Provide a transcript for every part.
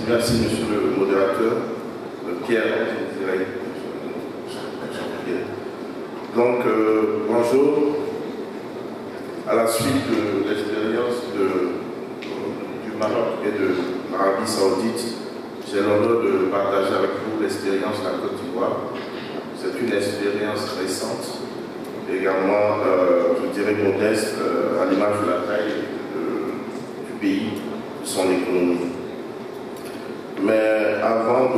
Merci, monsieur le modérateur. Pierre, je dirais. Donc, bonjour. À la suite de l'expérience du Maroc et de l'Arabie Saoudite, j'ai l'honneur de partager avec vous l'expérience de la Côte d'Ivoire. C'est une expérience récente, également, je dirais, modeste, à l'image de la taille du pays, de son économie. Mais avant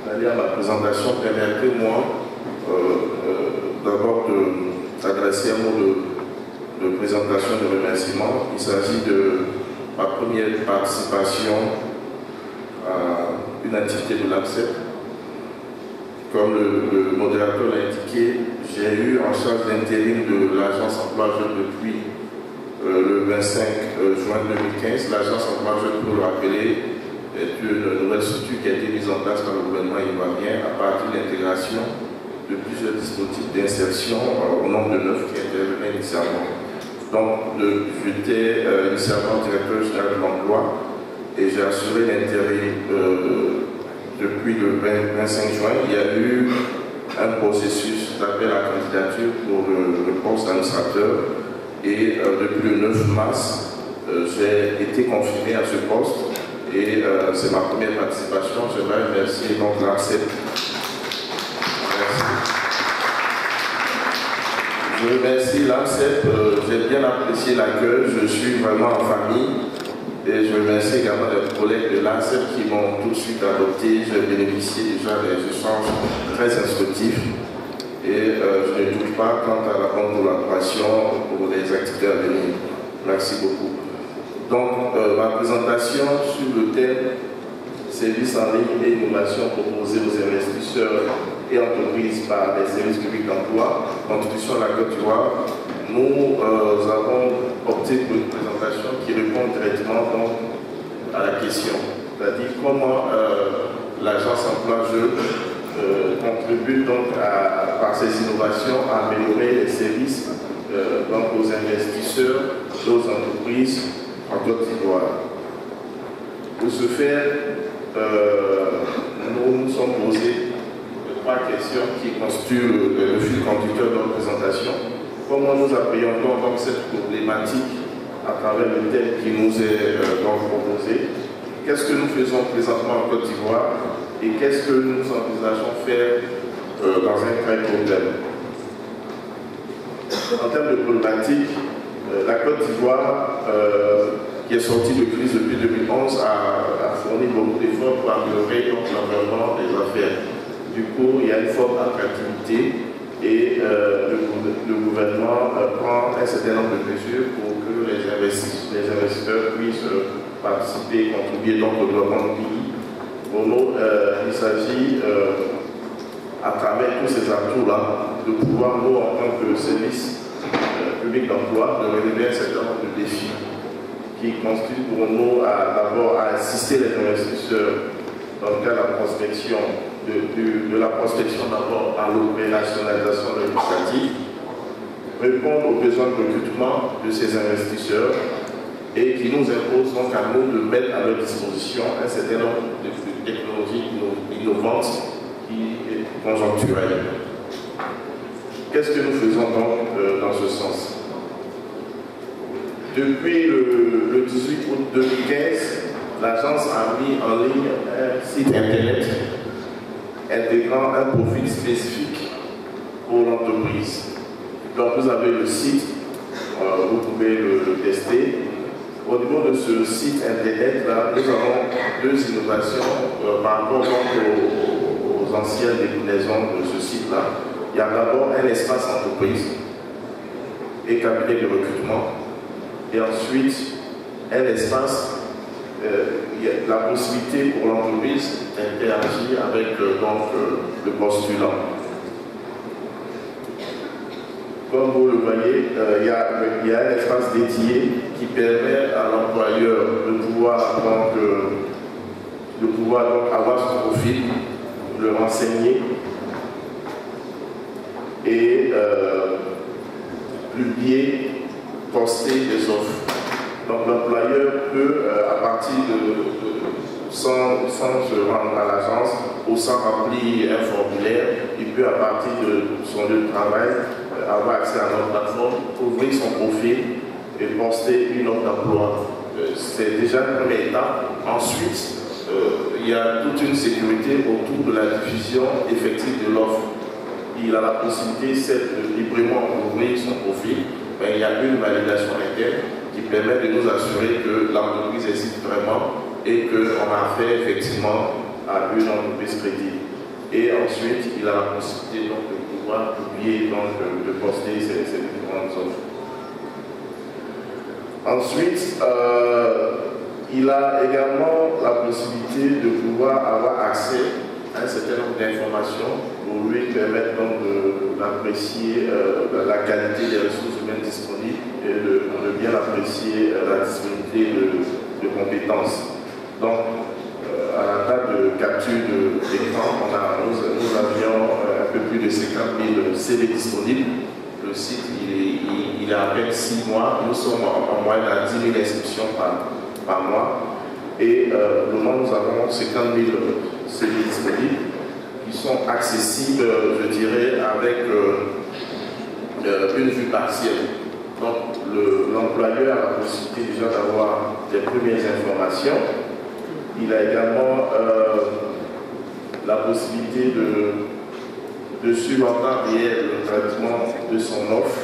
d'aller à ma présentation, permettez-moi d'abord d'adresser un mot de présentation de remerciement. Il s'agit de ma première participation à une activité de l'APSEP. Comme le modérateur l'a indiqué, j'ai eu en charge l'intérim de l'Agence Emploi Jeunes depuis le 25 juin 2015. L'Agence Emploi Jeunes, pour le rappeler, est une nouvelle structure qui a été mise en place par le gouvernement ivoirien à partir de l'intégration de plusieurs dispositifs d'insertion au nombre de 9 qui intervenaient initialement. Donc, j'étais initialement directeur général de l'emploi et j'ai assuré l'intérim depuis le 25 juin. Il y a eu un processus d'appel à candidature pour le poste d'administrateur et depuis le 9 mars, j'ai été confirmé à ce poste. Et c'est ma première participation. J'aimerais remercier donc l'APSEP. Merci. Je remercie l'APSEP. J'ai bien apprécié l'accueil. Je suis vraiment en famille. Et je remercie également les collègues de l'APSEP qui m'ont tout de suite adopté. J'ai bénéficié déjà des échanges très instructifs. Et je ne doute pas quant à la bonne collaboration pour les activités à venir. Merci beaucoup. Donc, ma présentation sur le thème services en ligne et innovation proposés aux investisseurs et entreprises par les services publics d'emploi, contribution à la Côte d'Ivoire. Nous avons opté pour une présentation qui répond directement donc, à la question, c'est-à-dire comment l'agence Emploi Jeunes contribue donc par ses innovations à améliorer les services donc aux investisseurs, aux entreprises en Côte d'Ivoire. Pour ce faire, nous nous sommes posés trois questions qui constituent le fil conducteur de notre présentation. Comment nous appréhendons donc cette problématique à travers le thème qui nous est donc proposé? Qu'est-ce que nous faisons présentement en Côte d'Ivoire et qu'est-ce que nous envisageons faire dans un tel problème? En termes de problématique, la Côte d'Ivoire, qui est sortie de crise depuis 2011, a fourni beaucoup d'efforts pour améliorer l'environnement des affaires. Du coup, il y a une forte attractivité et le gouvernement prend un certain nombre de mesures pour que les investisseurs puissent participer et contribuer donc au développement du pays. Pour nous, il s'agit, à travers tous ces atouts-là, de pouvoir, nous, en tant que service public d'emploi, de relever un certain nombre de défis qui constituent pour nous d'abord à assister les investisseurs dans le cas de la prospection, de la prospection d'abord à l'opérationnalisation de l'initiative, répondre aux besoins de recrutement de ces investisseurs et qui nous impose donc à nous de mettre à leur disposition un certain nombre de technologies innovantes qui est conjoncturelle. Qu'est-ce que nous faisons donc dans ce sens? Depuis le 18 août 2015, l'agence a mis en ligne un site internet intégrant un profil spécifique pour l'entreprise. Donc vous avez le site, vous pouvez le tester. Au niveau de ce site internet, là, nous avons deux innovations par rapport aux anciennes déclinaisons de ce site-là. Il y a d'abord un espace entreprise et cabinet de recrutement. Et ensuite, un espace, il y a la possibilité pour l'entreprise d'interagir avec le postulant. Comme vous le voyez, il y a un espace dédié qui permet à l'employeur de pouvoir avoir son profil, le renseigner et publier, poster des offres. Donc l'employeur peut, à partir sans se rendre à l'agence ou sans remplir un formulaire, il peut, à partir de son lieu de travail, avoir accès à notre plateforme, ouvrir son profil et poster une offre d'emploi. C'est déjà une première étape. Ensuite, il y a toute une sécurité autour de la diffusion effective de l'offre. Il a la possibilité, certes, de librement ouvrir son profil, mais il y a une validation interne qui permet de nous assurer que l'entreprise existe vraiment et qu'on a fait effectivement à une entreprise crédible. Et ensuite, il a la possibilité donc, de pouvoir publier, donc, de poster ces différentes offres. Ensuite, il a également la possibilité de pouvoir avoir accès à un certain nombre d'informations pour lui permettre donc d'apprécier la qualité des ressources humaines disponibles et de bien apprécier la disponibilité de compétences. Donc, à la date de capture d'écran, nous avions un peu plus de 50 000 CV disponibles. Le site, il a à peine 6 mois. Nous sommes en moyenne à 10 000 inscriptions par mois. Et au moment, nous avons 50 000 CV disponibles qui sont accessibles, je dirais, avec une vue partielle. Donc, l'employeur a la possibilité déjà d'avoir des premières informations. Il a également la possibilité de suivre en temps réel le traitement de son offre.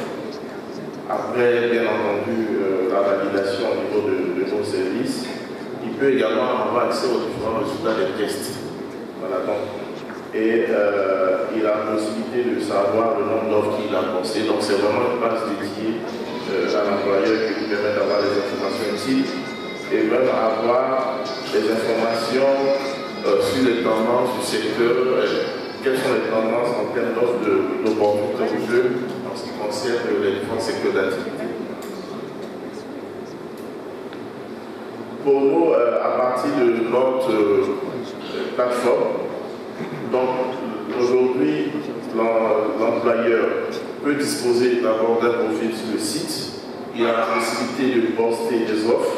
Après, bien entendu, la validation au niveau de nos services. Il peut également avoir accès aux différents résultats des tests. Voilà, donc. Et il a la possibilité de savoir le nombre d'offres qu'il a postées. Donc, c'est vraiment une base dédiée à l'employeur qui lui permet d'avoir des informations utiles et même avoir des informations sur les tendances du secteur, quelles sont les tendances en termes d'offres d'opportunités de jeu en ce qui concerne les différents secteurs d'activité. Pour nous, à partir de notre plateforme, donc aujourd'hui, l'employeur peut disposer d'abord d'un profil sur le site. Il a la possibilité de poster des offres.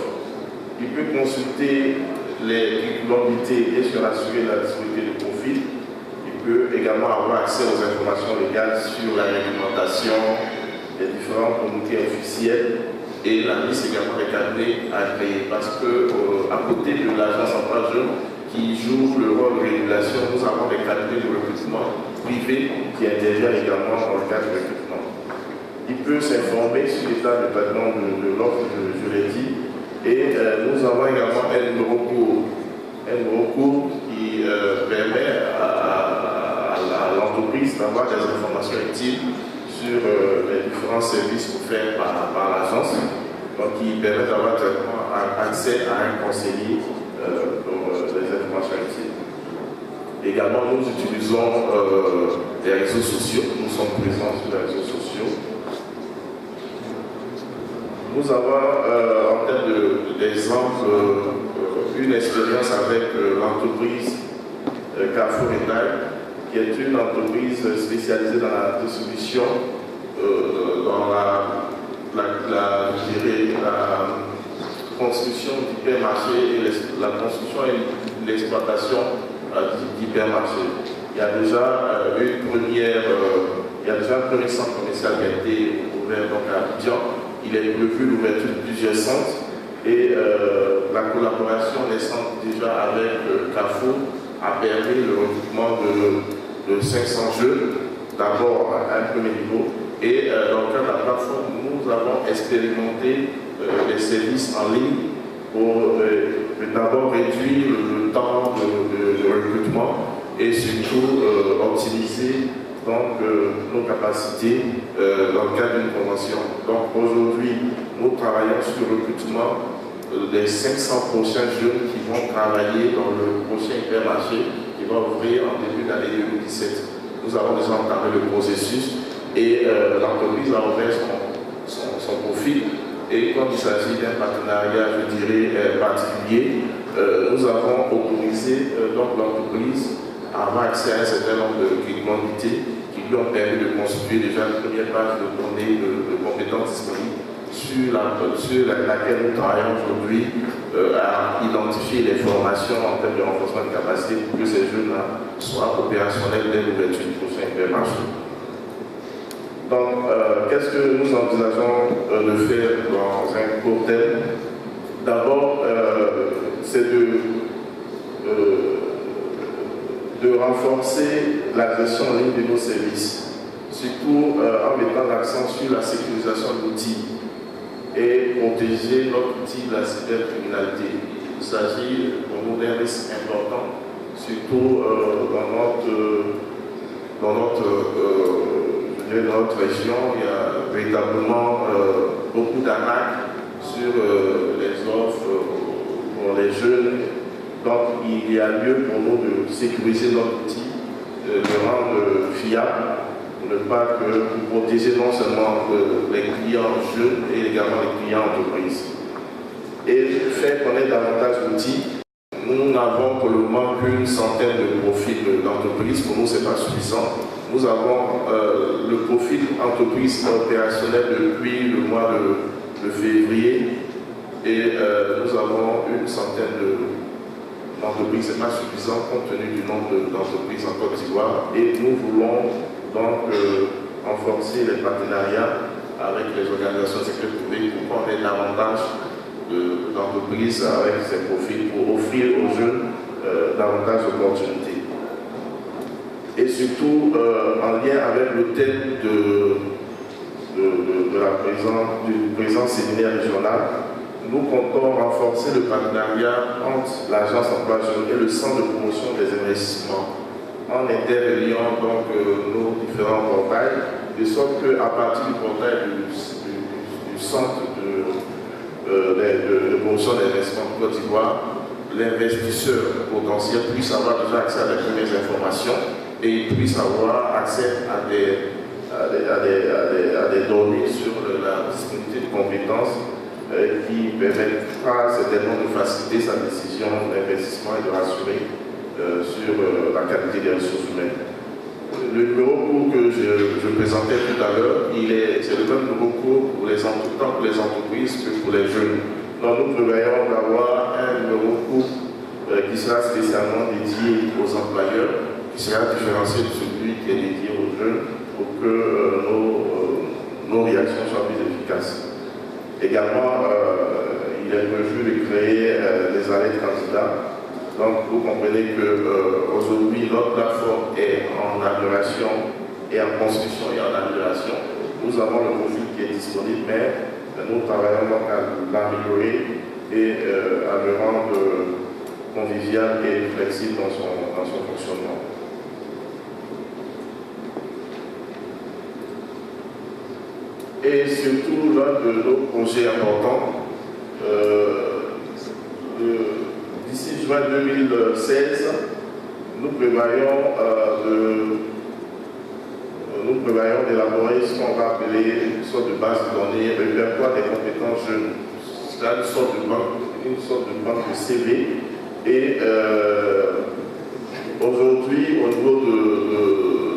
Il peut consulter les disponibilités et se rassurer de la disponibilité du profil. Il peut également avoir accès aux informations légales sur la réglementation des différentes communautés officielles et la liste également des cabinets à créer. Parce que à côté de l'agence emploi jeune qui joue le rôle de régulation, nous avons des cabinets de recrutement privés qui interviennent également dans le cadre de recrutement. Il peut s'informer sur l'état de traitement de l'offre, je l'ai dit. Et nous avons également un numéro court qui permet à l'entreprise d'avoir des informations utiles sur les différents services offerts par l'agence, donc qui permet d'avoir accès à un conseiller pour les informations utiles. Également, nous utilisons les réseaux sociaux, nous sommes présents sur les réseaux sociaux. Nous avons, en termes d'exemple, une expérience avec l'entreprise Carrefour Retail, qui est une entreprise spécialisée dans la distribution, dans la construction d'hypermarchés et la construction et l'exploitation d'hypermarchés. Il y a déjà un premier centre commercial qui a été ouvert donc à Abidjan. Il est prévu l'ouverture de plusieurs centres et la collaboration des centres déjà avec Carrefour a permis le recrutement de 500 jeunes, d'abord à un premier niveau. Et dans le cadre de la plateforme, nous avons expérimenté les services en ligne pour d'abord réduire le temps de recrutement et surtout optimiser donc, nos capacités dans le cadre d'une convention. Donc aujourd'hui, nous travaillons sur le recrutement des 500 prochains jeunes qui vont travailler dans le prochain hypermarché qui va ouvrir en début d'année 2017. Nous avons déjà entamé le processus et l'entreprise a ouvert son profil. Et comme il s'agit d'un partenariat, je dirais, particulier, nous avons autorisé donc l'entreprise à avoir accès à un certain nombre de commodités qui lui ont permis de constituer déjà une première page de données de compétences disponibles sur laquelle nous travaillons aujourd'hui à identifier les formations en termes de renforcement de capacité pour que ces jeunes-là soient opérationnels dès l'ouverture du prochain marché. Donc, qu'est-ce que nous envisageons de faire dans un court terme? D'abord, c'est de renforcer la gestion en ligne de nos services, surtout en mettant l'accent sur la sécurisation de l'outil et protéger notre outil de la cybercriminalité. Il s'agit pour nous d'un risque important, surtout dans notre région. Il y a véritablement beaucoup d'arnaques sur les offres pour les jeunes. Donc il y a lieu pour nous de sécuriser notre outil, de le rendre fiable, pour ne pas pour protéger non seulement les clients jeunes et également les clients entreprises. Et faire connaître davantage l'outil. Nous n'avons pour le moment qu'une centaine de profils d'entreprises. Pour nous, ce n'est pas suffisant. Nous avons le profil entreprise opérationnel depuis le mois de février et nous avons une centaine d'entreprises. Ce n'est pas suffisant compte tenu du nombre d'entreprises en Côte d'Ivoire et nous voulons donc renforcer les partenariats avec les organisations de sécurité privée pour qu'on ait davantage d'entreprises avec ces profils pour offrir aux jeunes davantage d'opportunités. Et surtout en lien avec le thème du présent séminaire régional, nous comptons renforcer le partenariat entre l'Agence Emploi Jeunes et le Centre de promotion des investissements en interreliant donc nos différents portails, de sorte qu'à partir du portail du Centre de promotion des investissements de Côte d'Ivoire, l'investisseur potentiel puisse avoir déjà accès à les premières informations et puisse avoir accès à des données sur la disponibilité de compétences qui permettra certainement de faciliter sa décision d'investissement et de rassurer sur la qualité des ressources humaines. Le numéro court que je présentais tout à l'heure, c'est le même numéro court tant pour les entreprises que pour les jeunes. Donc nous prévoyons d'avoir un numéro court qui sera spécialement dédié aux employeurs, qui sera différencié de celui qui est dédié aux jeunes pour que nos réactions soient plus efficaces. Également, il est prévu de créer des alertes candidats. Donc, vous comprenez qu'aujourd'hui, notre plateforme est en amélioration et en construction et en amélioration. Nous avons le profil qui est disponible, mais nous travaillons donc à l'améliorer et à le rendre convivial et flexible dans son fonctionnement. Et surtout, l'un de nos projets importants, d'ici juin 2016, nous prévoyons d'élaborer ce qu'on va appeler une sorte de base de données, répertoire des compétences jeunes. C'est une sorte de banque de CV. Et aujourd'hui, au niveau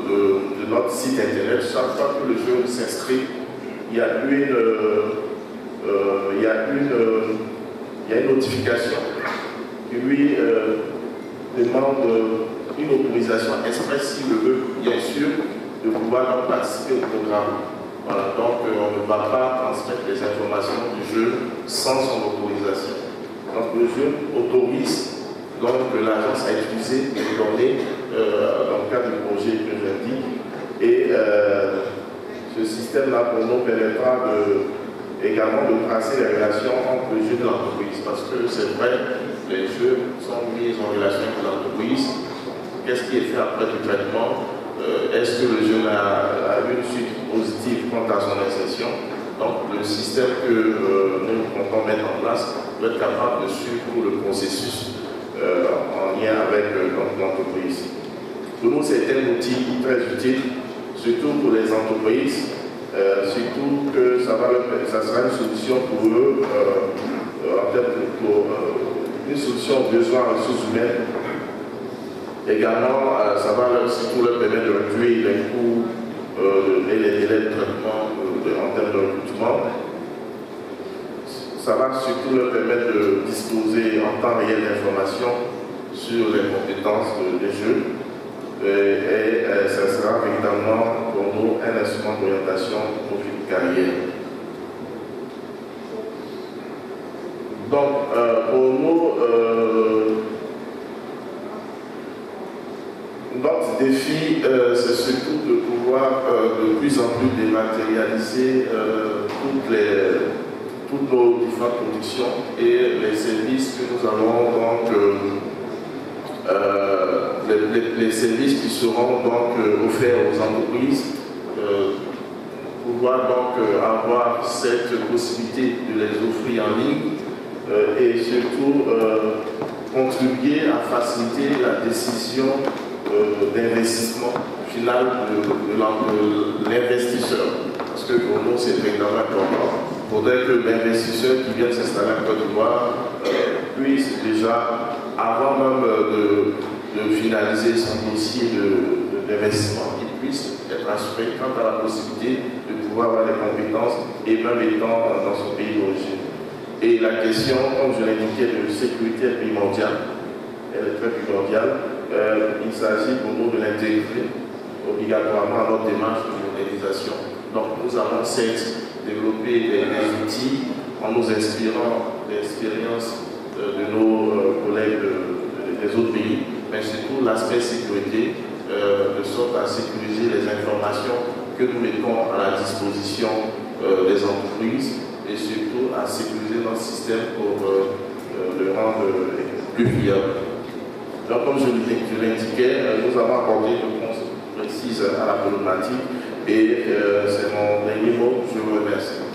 de notre site internet, chaque fois que le jeune s'inscrit, il y a une notification qui lui demande une autorisation expresse, s'il le veut, bien sûr, de pouvoir participer au programme. Voilà, donc on ne va pas transmettre les informations du jeune sans son autorisation. Donc le jeune autorise donc l'agence à utiliser les données dans le cadre du projet que j'indique. Et ce système-là pour nous permettra également de tracer les relations entre le jeune et l'entreprise. Parce que c'est vrai, les jeunes sont mis en relation avec l'entreprise. Qu'est-ce qui est fait après du traitement? Est-ce que le jeune a une suite positive quant à son insertion? Donc le système que nous comptons mettre en place doit être capable de suivre tout le processus en lien avec l'entreprise. Pour nous, c'est un outil très utile, surtout pour les entreprises, surtout que ça sera une solution pour eux, en fait, une solution aux besoins en ressources humaines. Également, ça va surtout leur permettre de réduire les coûts et les délais de traitement en termes de recrutement. ça va surtout leur permettre de disposer en temps réel d'informations sur les compétences des jeunes. Et ça sera évidemment pour nous un instrument d'orientation pour une carrière. Donc, pour nous, notre défi, c'est surtout de pouvoir de plus en plus dématérialiser toutes nos différentes productions et les services que nous allons donc les services qui seront donc offerts aux entreprises, pouvoir donc avoir cette possibilité de les offrir en ligne et surtout contribuer à faciliter la décision d'investissement final de l'investisseur. Parce que pour nous, c'est vraiment important. Il faudrait que l'investisseur qui vient s'installer en Côte d'Ivoire puisse déjà, avant même de finaliser son dossier d'investissement, il puisse être assuré quant à la possibilité de pouvoir avoir les compétences et même étant dans son pays d'origine. Et la question, comme je l'indiquais, de sécurité est primordiale. Elle est très primordiale. Il s'agit pour nous de l'intégrer obligatoirement à notre démarche de modernisation. Donc nous allons certes développer des outils en nous inspirant des expériences de nos collègues des autres pays, mais surtout l'aspect sécurité, de sorte à sécuriser les informations que nous mettons à la disposition des entreprises et surtout à sécuriser notre système pour le rendre plus fiable. Donc, comme je l'indiquais, nous avons apporté une réponse précise à la problématique et c'est mon dernier mot. Je vous remercie.